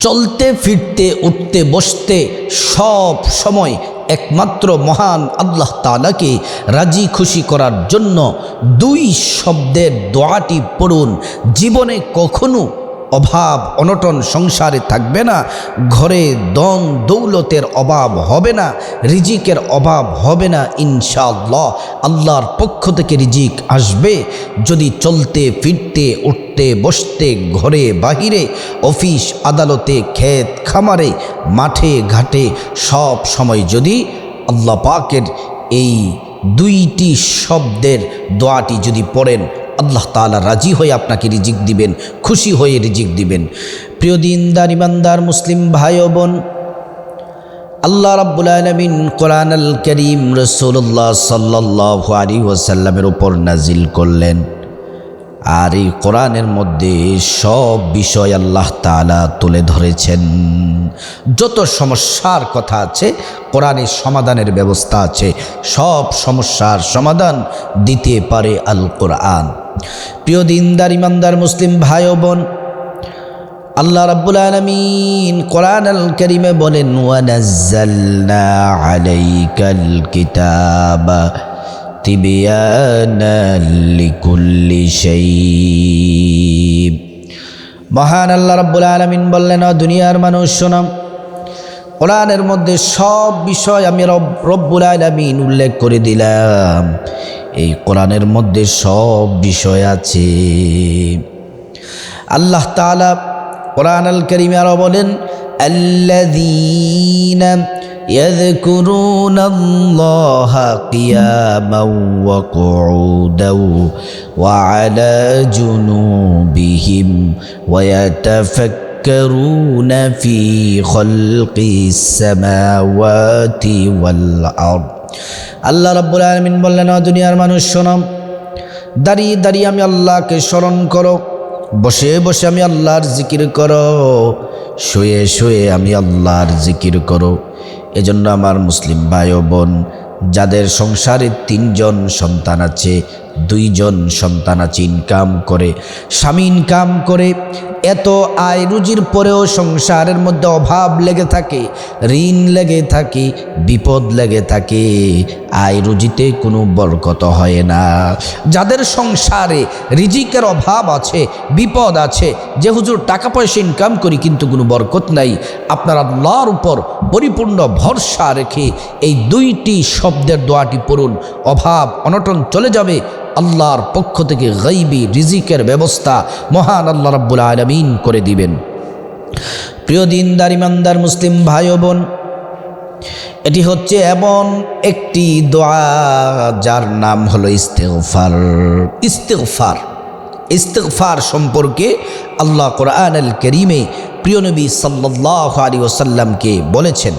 চলতে ফিরতে উঠতে বসতে সব সময় একমাত্র মহান আল্লাহ তাআলাকে রাজি খুশি করার জন্য দুই শব্দের দোয়াটি পড়ুন। জীবনে কখনো অভাব অনটন সংসারে থাকবে না, ঘরে দন দৌলতের অভাব হবে না, রিজিকের অভাব হবে না ইনশাআল্লাহ। আল্লাহর পক্ষ থেকে রিজিক আসবে যদি চলতে ফিরতে উঠতে বসতে ঘরে বাহিরে অফিস আদালতে ক্ষেত খামারে মাঠে ঘাটে সব সময় যদি আল্লাহ পাকের এই দুইটি শব্দের দোয়াটি যদি পড়েন, আল্লাহ তাআলা রাজি হয়ে আপনাকে রিজিক দিবেন, খুশি হয়ে রিজিক দিবেন। প্রিয় দিনদার ইমানদার মুসলিম ভাই ও বোন, আল্লাহ রাব্বুল আলামিন কোরআন আল কারীম রাসূলুল্লাহ সাল্লাল্লাহু আলাইহি ওয়াসাল্লামের উপর নাজিল করলেন। আর এই কোরআনের মধ্যে সব বিষয় আল্লাহ তাআলা তুলে ধরেছেন। যত সমস্যার কথা আছে কোরআনে সমাধানের ব্যবস্থা আছে। সব সমস্যার সমাধান দিতে পারে আল কোরআন। প্রিয় দিনদার ইমানদার মুসলিম ভাই ও বোন, আল্লাহ রাব্বুল আলামিন কোরআন আল কারীমে বলেন, ওয়া নাযালনা আলাইকাল কিতাবা তিবিয়ানাল লিকুল্লি শাই। মহান আল্লাহ রাব্বুল আলামিন বললেন, ও দুনিয়ার মানুষ শোনো, কোরআনের মধ্যে সব বিষয় আমি রব্বুল আলামিন উল্লেখ করে দিলাম। এই কোরআনের মধ্যে সব বিষয় আছে। আল্লাহ তাআলা কোরআন আল কারীমে আরো বলেন, আল্লাযীনা ইয়াযকুরুনাল্লাহা কিয়ামান ওয়া কুউদান ওয়া আলা জুনুবিহিম ওয়া ইয়াতাফাক্কারুনা ফি খালকিস সামাওয়াতি ওয়াল আরদ। আল্লাহ রাব্বুল আলামিন বললেন, ও দুনিয়ার মানুষ শোনো, দাঁড়িয়ে দাঁড়িয়ে আমি আল্লাহকে স্মরণ করো, বসে বসে আমি আল্লাহর জিকির করো, শুয়ে শুয়ে আমি আল্লাহর জিকির করো। এজন্য আমার মুসলিম ভাই ও বোন, যাদের সংসারে 3 জন সন্তান আছে, 2 জন সন্তান আছে ইনকাম করে, স্বামী ইনকাম করে, এত আয় রুজির পরেও সংসারের মধ্যে অভাব লেগে থাকে, ঋণ লেগে থাকে, বিপদ লেগে থাকে, আয় রুজিতে কোনো বরকত হয় না। যাদের সংসারে রিজিকের অভাব আছে, বিপদ আছে, যে হুজুর টাকা পয়সা ইনকাম করি কিন্তু কোনো বরকত নাই, আপনার আল্লাহর উপর পরিপূর্ণ ভরসা রেখে এই 2টি শব্দের দোয়াটি পড়ুন। অভাব অনটন চলে যাবে। আল্লাহর পক্ষ থেকে গায়বী রিজিকের ব্যবস্থা মহান আল্লাহ রাব্বুল আলামিন করে দিবেন। প্রিয় দিনদার ইমানদার মুসলিম ভাই ও বোন, এটি হচ্ছে এমন একটি দোয়া যার নাম হলো ইস্তিগফার। ইস্তিগফার ইস্তিগফার সম্পর্কে আল্লাহ কোরআন আল কারীমে প্রিয় নবী সাল্লাল্লাহু আলাইহি ওয়াসাল্লামকে বলেছেন,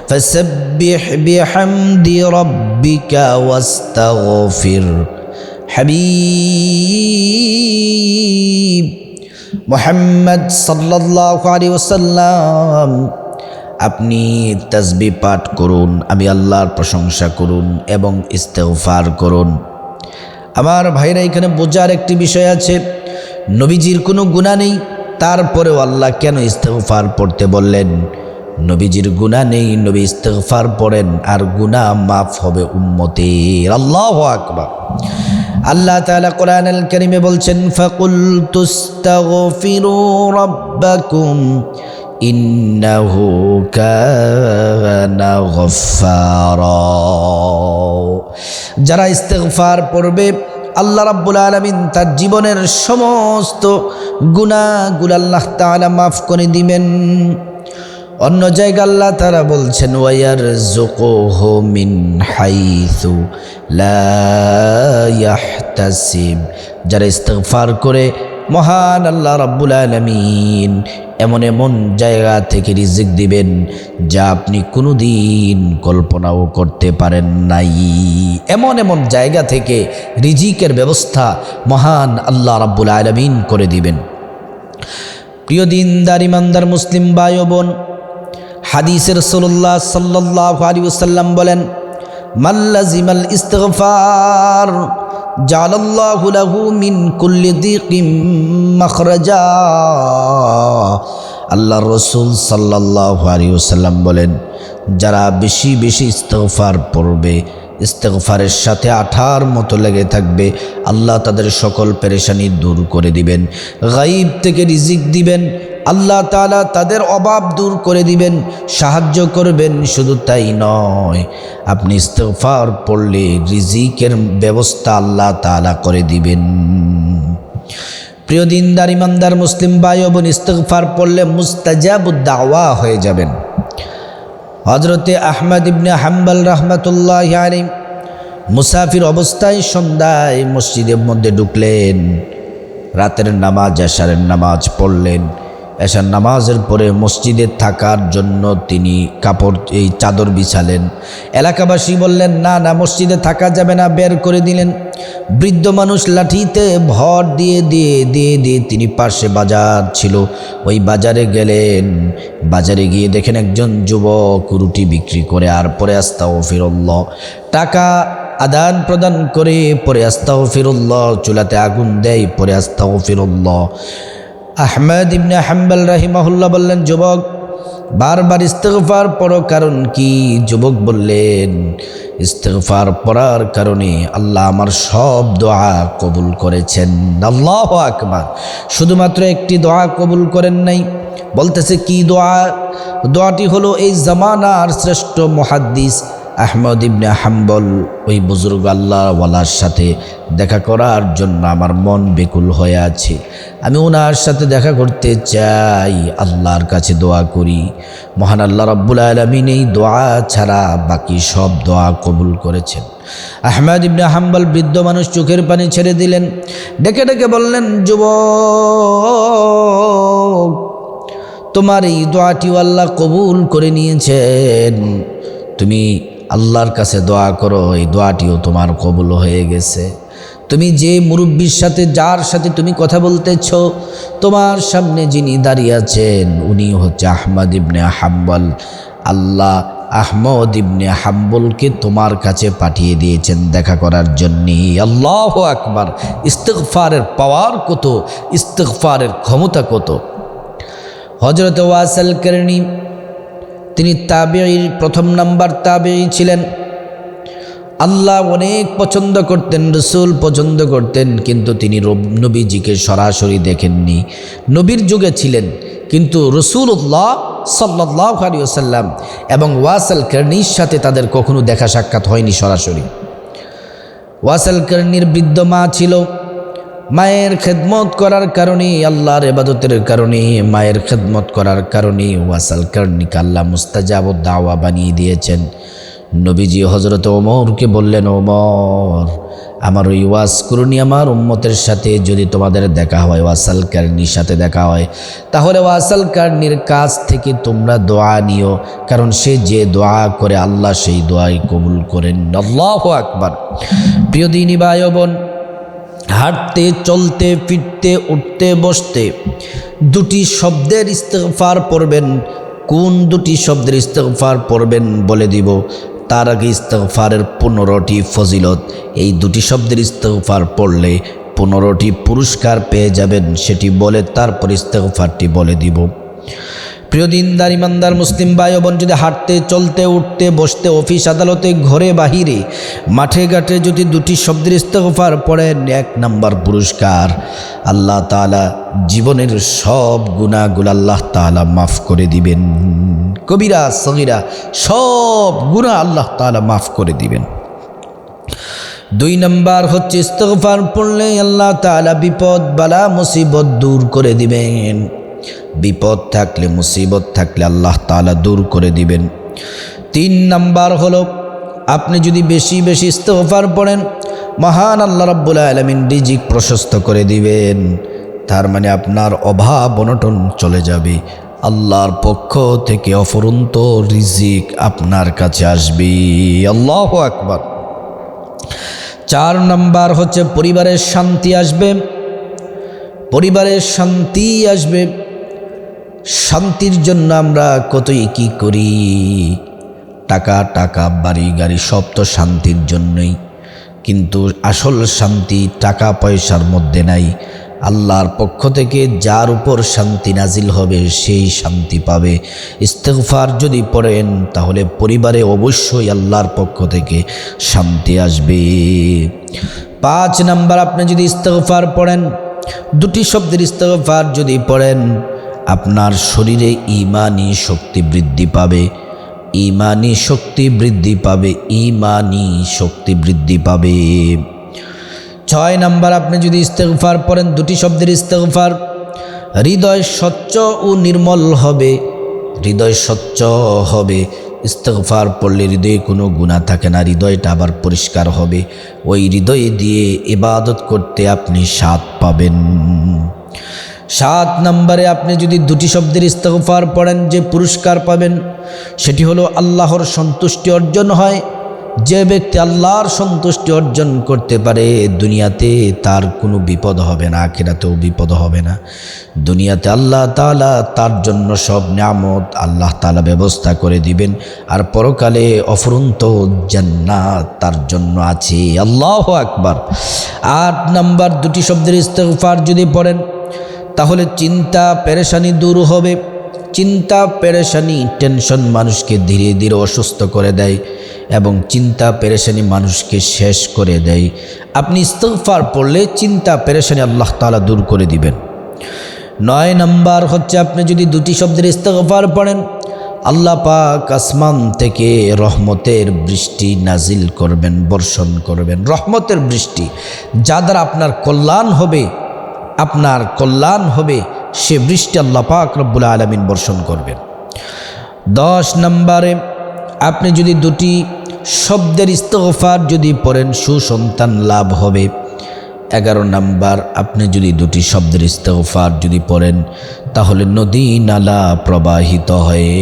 ফাসাব্বিহ বিহামদি রাব্বিকা ওয়াস্তাগফির। হাবিব মুহাম্মদ সাল্লাল্লাহু আলাইহি ওয়াসাল্লাম, আপনি তাসবিহ পাঠ করুন, আমি আল্লাহর প্রশংসা করুন এবং ইস্তিগফার করুন। আমার ভাইরা, এখানে বোঝার একটি বিষয় আছে, নবীজির কোনো গুনাহ নেই, তারপরেও আল্লাহ কেন ইস্তিগফার পড়তে বললেন? নবীজির গুনাহ নেই, নবী ইস্তিগফার পড়েন আর গুনাহ মাফ হবে উম্মতের। আল্লাহু আকবার। আল্লাহ তাআলা কোরআন আল কারীমে বলছেন, ফাকুলতুস্তাগফিরু রাব্বাকুম ইন্নাহু কানা গফফারা। যারা ইস্তিগফার পড়বে আল্লাহ রাব্বুল আলামিন তার জীবনের সমস্ত গুনাহগুলো আল্লাহ তাআলা মাফ করে দিবেন। অন্য জায়গায় আল্লাহ তাআলা বলছেন, ওয়ায়ারযুকুহু মিন হাইসু লা ইয়াহতাসিব। যারা ইস্তিগফার করে মহান আল্লাহ রাব্বুল আলামিন এমন এমন জায়গা থেকে রিজিক দিবেন যা আপনি কোনোদিন কল্পনাও করতে পারেন নাই। এমন এমন জায়গা থেকে রিজিকের ব্যবস্থা মহান আল্লাহ রাব্বুল আলামিন করে দিবেন। প্রিয় দিনদার ইমানদার মুসলিম ভাই ও বোন, হাদিসে রাসূলুল্লাহ সাল্লাল্লাহু আলাইহি ওয়াসাল্লাম বলেন, মাল্লাজিমাল ইস্তিগফার জালাল্লাহু লাহু মিন কুল্লি দিকিম মাখরাজা। আল্লাহ রসুল সাল্লাল্লাহু আলাইহি ওয়াসাল্লাম বলেন, যারা বেশি বেশি ইস্তেগফার পড়বে, ইস্তেগফারের সাথে আঠার মতো লেগে থাকবে, আল্লাহ তাদের সকল পেরেশানি দূর করে দিবেন, গায়ব থেকে রিজিক দিবেন, আল্লাহ তাআলা তাদের অভাব দূর করে দিবেন, সাহায্য করবেন। শুধু তাই নয়, আপনি ইস্তেগফার পড়লে রিজিকের ব্যবস্থা আল্লাহ তাআলা করে দিবেন। প্রিয় দিনদার ইমানদার মুসলিম ভাই ও বোন, ইস্তেগফার পড়লে মুস্তাজাবুদ দাওয়া হয়ে যাবেন। হযরতে আহমদ ইবনে হাম্বল রাহমাতুল্লাহি আলাইহি মুসাফির অবস্থায় সন্ধ্যায় মসজিদের মধ্যে ঢুকলেন, রাতের নামাজ এশারের নামাজ পড়লেন। এশার নামাজের পরে মসজিদে থাকার জন্য তিনি চাদর বিছালেন। এলাকাবাসী বললেন, না না, মসজিদে থাকা যাবে না, বের করে দিলেন। বৃদ্ধ মানুষ লাঠিতে ভর দিয়ে দিয়ে দিয়ে দিয়ে তিনি পাশে বাজার ছিল, ওই বাজারে গেলেন। বাজারে গিয়ে দেখেন একজন যুবক রুটি বিক্রি করে আর পরে আস্তাগফিরুল্লাহ, টাকা আদান প্রদান করে পরে আস্তাগফিরুল্লাহ, চুলাতে আগুন দেয় পরে আস্তাগফিরুল্লাহ। আহমদ ইবনে হাম্বল রাহিমাহুল্লাহ বললেন, যুবক বারবার ইস্তেগফার পড়ো, কারণ কি? যুবক বললেন, ইস্তেগফার পড়ার কারণে আল্লাহ আমার সব দোয়া কবুল করেছেন। আল্লাহু আকবার। শুধুমাত্র একটি দোয়া কবুল করেন নাই, বলতেছে কি দোয়া? দোয়াটি হলো, এই জামানার শ্রেষ্ঠ মুহাদ্দিস আহমদ ইবনে হাম্বল, ওই বুজুর্গ আল্লাহওয়ালার সাথে দেখা করার জন্য আমার মন বেকুল হয়ে আছে, আমি ওনার সাথে দেখা করতে চাই, আল্লাহর কাছে দোয়া করি। মহান আল্লাহ রাব্বুল আলামিন এই দোয়া ছাড়া বাকি সব দোয়া কবুল করেছেন। আহমদ ইবনে হাম্বল বৃদ্ধ মানুষ চোখের পানি ছেড়ে দিলেন, ডেকে ডেকে বললেন, যুবক তোমার এই দোয়াটিও আল্লাহ কবুল করে নিয়েছেন, তুমি আল্লাহর কাছে দোয়া করো, এই দোয়াটিও তোমার কবুল হয়ে গেছে। তুমি যে মুরব্বির সাথে, যার সাথে তুমি কথা বলতেছ, তোমার সামনে যিনি দাঁড়িয়ে আছেন উনি হচ্ছে আহমদ ইবনে হাম্বল। আল্লাহ আহমদ ইবনে হাম্বলকে তোমার কাছে পাঠিয়ে দিয়েছেন দেখা করার জন্যে। আল্লাহু আকবার। ইস্তিগফারের পাওয়ার কত, ইস্তিগফারের ক্ষমতা কত। হযরত ওয়াসিল কারনী, তিনি তাবেঈর প্রথম নাম্বার তাবেঈ ছিলেন। আল্লাহ অনেক পছন্দ করতেন, রসুল পছন্দ করতেন, কিন্তু তিনি নবীজিকে সরাসরি দেখেননি। নবীর যুগে ছিলেন, কিন্তু রাসূলুল্লাহ সাল্লাল্লাহু আলাইহি ওয়াসাল্লাম এবং ওয়াসিল কারনীর সাথে তাদের কখনো দেখা সাক্ষাৎ হয়নি সরাসরি। ওয়াসিল কারনীর বৃদ্ধ মা ছিল, মায়ের খেদমত করার কারণে, আল্লাহর ইবাদতের কারণে, মায়ের খেদমত করার কারণে ওয়াসিল কারনীকে আল্লাহ মুস্তাজাবুদ দাওয়া বানিয়ে দিয়েছেন। নবীজি হযরত ওমরকে বললেন, ওমর আমার ওই ওয়াজ করুনি, আমার উম্মতের সাথে যদি তোমাদের দেখা হয়, ওয়াসিল কারনীর সাথে দেখা হয়, তাহলে ওয়াসিল কারনীর কাছ থেকে তোমরা দোয়া নিও, কারণ সে যে দোয়া করে আল্লাহ সেই দোয়াই কবুল করেন। আল্লাহু আকবার। প্রিয় দিনী ভাই ও বোন, হাঁটতে, চলতে, ফিরতে, উঠতে, বসতে দুটি শব্দের ইস্তেগফার পড়বেন। কোন দুটি শব্দের ইস্তেগফার পড়বেন বলে দিব। তার আগে ইস্তেগফারের 15টি ফজিলত, এই দুটি শব্দের ইস্তেগফার পড়লে 15টি পুরস্কার পেয়ে যাবেন, সেটি বলে তারপর ইস্তেগফারটি বলে দিব। প্রিয় দিনদার ইমানদার মুসলিম ভাই বোন, যদি হাঁটতে, চলতে, উঠতে, বসতে, অফিস আদালতে, ঘরে বাহিরে, মাঠে ঘাটে যদি দুটি শব্দের ইস্তেগফার পড়েন, 1 নাম্বার পুরস্কার, আল্লাহ তাআলা জীবনের সব গুনাহগুলো আল্লাহ তাআলা মাফ করে দিবেন। কবিরা সগীরা সব গুনাহ আল্লাহ তাআলা মাফ করে দিবেন। 2 নাম্বার হচ্ছে ইস্তেগফার পড়লে আল্লাহ তাআলা বিপদ বালা মুসিবত দূর করে দিবেন। বিপদ থাকলে, মুসিবত থাকলে আল্লাহ তাআলা দূর করে দিবেন। 3 নাম্বার হলো, আপনি যদি বেশি বেশি ইস্তেগফার পড়েন, মহান আল্লাহ রাব্বুল আলামিন রিজিক প্রশস্ত করে দিবেন। তার মানে আপনার অভাব অনটন চলে যাবে, আল্লাহর পক্ষ থেকে অফুরন্ত রিজিক আপনার কাছে আসবে। আল্লাহু আকবার। 4 নাম্বার হচ্ছে পরিবারের শান্তি আসবে, পরিবারের শান্তি আসবে। শান্তির জন্য আমরা কতই কি করি, টাকা টাকা, বাড়ি গাড়ি সব তো শান্তির জন্যই, কিন্তু আসল শান্তি টাকা পয়সার মধ্যে নাই, আল্লাহর পক্ষ থেকে যার উপর শান্তি নাজিল হবে সেই শান্তি পাবে। ইস্তেগফার যদি পড়েন তাহলে পরিবারে অবশ্যই আল্লাহর পক্ষ থেকে শান্তি আসবে। 5 নাম্বার, আপনি যদি ইস্তেগফার পড়েন, দুটি শব্দের ইস্তেগফার যদি পড়েন, আপনার শরীরে ঈমানি শক্তি বৃদ্ধি পাবে, ঈমানি শক্তি বৃদ্ধি পাবে, ঈমানি শক্তি বৃদ্ধি পাবে। 6 নাম্বার, আপনি যদি ইস্তেগফার পড়েন, দুটি শব্দের ইস্তেগফার, হৃদয় স্বচ্ছ ও নির্মল হবে, হৃদয় স্বচ্ছ হবে। ইস্তেগফার পড়লে হৃদয়ে কোনো গুনাহ থাকে না, হৃদয়টা আবার পরিষ্কার হবে। ওই হৃদয়ে দিয়ে ইবাদত করতে আপনি স্বাদ পাবেন। 7 নম্বরে, আপনি যদি দুটি শব্দের ইস্তেগফার পড়েন, যে পুরস্কার পাবেন সেটি হলো আল্লাহর সন্তুষ্টি অর্জন হয়। যে ব্যক্তি আল্লাহর সন্তুষ্টি অর্জন করতে পারে, দুনিয়াতে তার কোনো বিপদ হবে না, আখিরাতেও বিপদ হবে না। দুনিয়াতে আল্লাহ তাআলা তার জন্য সব নিয়ামত আল্লাহ তাআলা ব্যবস্থা করে দিবেন, আর পরকালে অফুরন্ত জান্নাত তার জন্য আছে। আল্লাহু আকবার। 8 নাম্বার, দুটি শব্দের ইস্তেগফার যদি পড়েন তাহলে চিন্তা পেরেশানি দূর হবে। চিন্তা পেরেশানি টেনশন মানুষকে ধীরে ধীরে অসুস্থ করে দেয় এবং চিন্তা পেরেশানি মানুষকে শেষ করে দেয়। আপনি ইস্তেগফার পড়লে চিন্তা পেরেশানি আল্লাহ তাআলা দূর করে দিবেন। 9 নাম্বার হচ্ছে, আপনি যদি দুটি শব্দের ইস্তেগফার পড়েন, আল্লাহ পাক আসমান থেকে রহমতের বৃষ্টি নাজিল করবেন, বর্ষণ করবেন, রহমতের বৃষ্টি, যা দ্বারা আপনার কল্যাণ হবে, আপনার কল্যাণ হবে, সে বৃষ্টি আল্লাহ পাক রব্বুল আলামিন বর্ষণ করবেন। 10 নম্বরে, আপনি যদি দুটি শব্দের ইস্তেগফার যদি পড়েন, সুসন্তান লাভ হবে। 11 নাম্বার, আপনি যদি দুটি শব্দের ইস্তেগফার যদি পড়েন তাহলে নদী নালা প্রবাহিত হয়ে,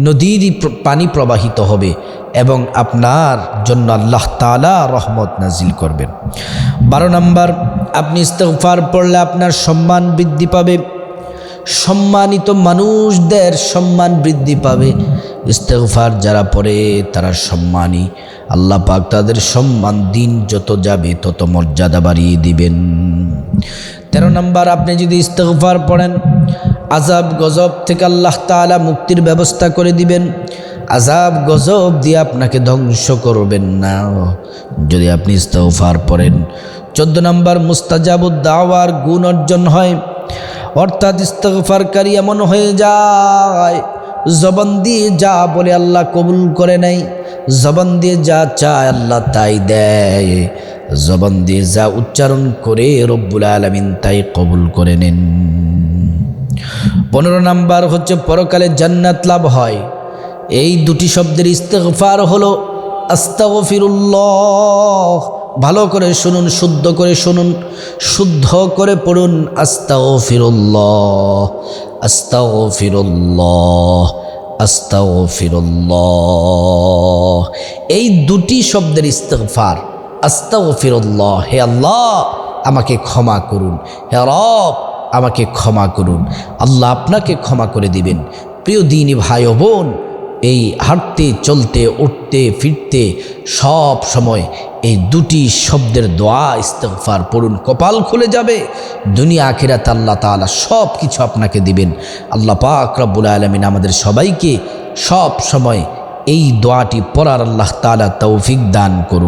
নদীর পানি প্রবাহিত হবে এবং আপনার জন্য আল্লাহ তাআলা রহমত নাজিল করবেন। 12 নাম্বার, আপনি ইস্তেগফার পড়লে আপনার সম্মান বৃদ্ধি পাবে, সম্মানিত মানুষদের সম্মান বৃদ্ধি পাবে। ইস্তেগফার যারা পড়ে তারা সম্মানী, আল্লাহ পাক তাদের সম্মান দিন যত যাবে তত মর্যাদা বাড়িয়ে দিবেন। 13 নাম্বার, আপনি যদি ইস্তেগফার পড়েন, আযাব গজব থেকে আল্লাহ তাআলা মুক্তির ব্যবস্থা করে দিবেন। আযাব গজব দিয়ে আপনাকে ধ্বংস করবেন না যদি আপনি ইস্তেগফার পড়েন। 14 নাম্বার, মুস্তাজাবুদ দাওয়ার গুণ অর্জন হয়, অর্থাৎ ইস্তেগফারকারী এমন হয়ে যায় জবান দিয়ে যা বলে আল্লাহ কবুল করে নেয়, জবান দিয়ে যা চায় আল্লাহ তাই দেয়, জবান দিয়ে যা উচ্চারণ করে রব্বুল আলামিন তাই কবুল করে নেন। 15 নাম্বার হচ্ছে, পরকালে জান্নাত লাভ হয়। এই দুটি শব্দের ইস্তেগফার হলো আস্তাগফিরুল্লাহ। ভালো করে শুনুন, শুদ্ধ করে শুনুন, শুদ্ধ করে পড়ুন, আস্তাগফিরুল্লাহ, আস্তাগফিরুল্লাহ, আস্তাগফিরুল্লাহ। এই দুটি শব্দের ইস্তেগফার, আস্তাগফিরুল্লাহ, হে আল্লাহ আমাকে ক্ষমা করুন, হে রব আমাকে ক্ষমা করুন, আল্লাহ আপনাকে ক্ষমা করে দিবেন। প্রিয় দিনী ভাই ও বোন, এই হাঁটতে চলতে উঠতে ফিরতে সব সময় এই দুটি শব্দের দোয়া ইস্তেগফার পড়ুন, কপাল খুলে যাবে। দুনিয়া আখিরাত আল্লাহ তাআলা সব কিছু আপনাকে দিবেন। আল্লাহ পাক রব্বুল আলামিন আমাদের সবাইকে সব সময় এই দোয়াটি পড়ার আল্লাহ তাআলা তৌফিক দান করুন।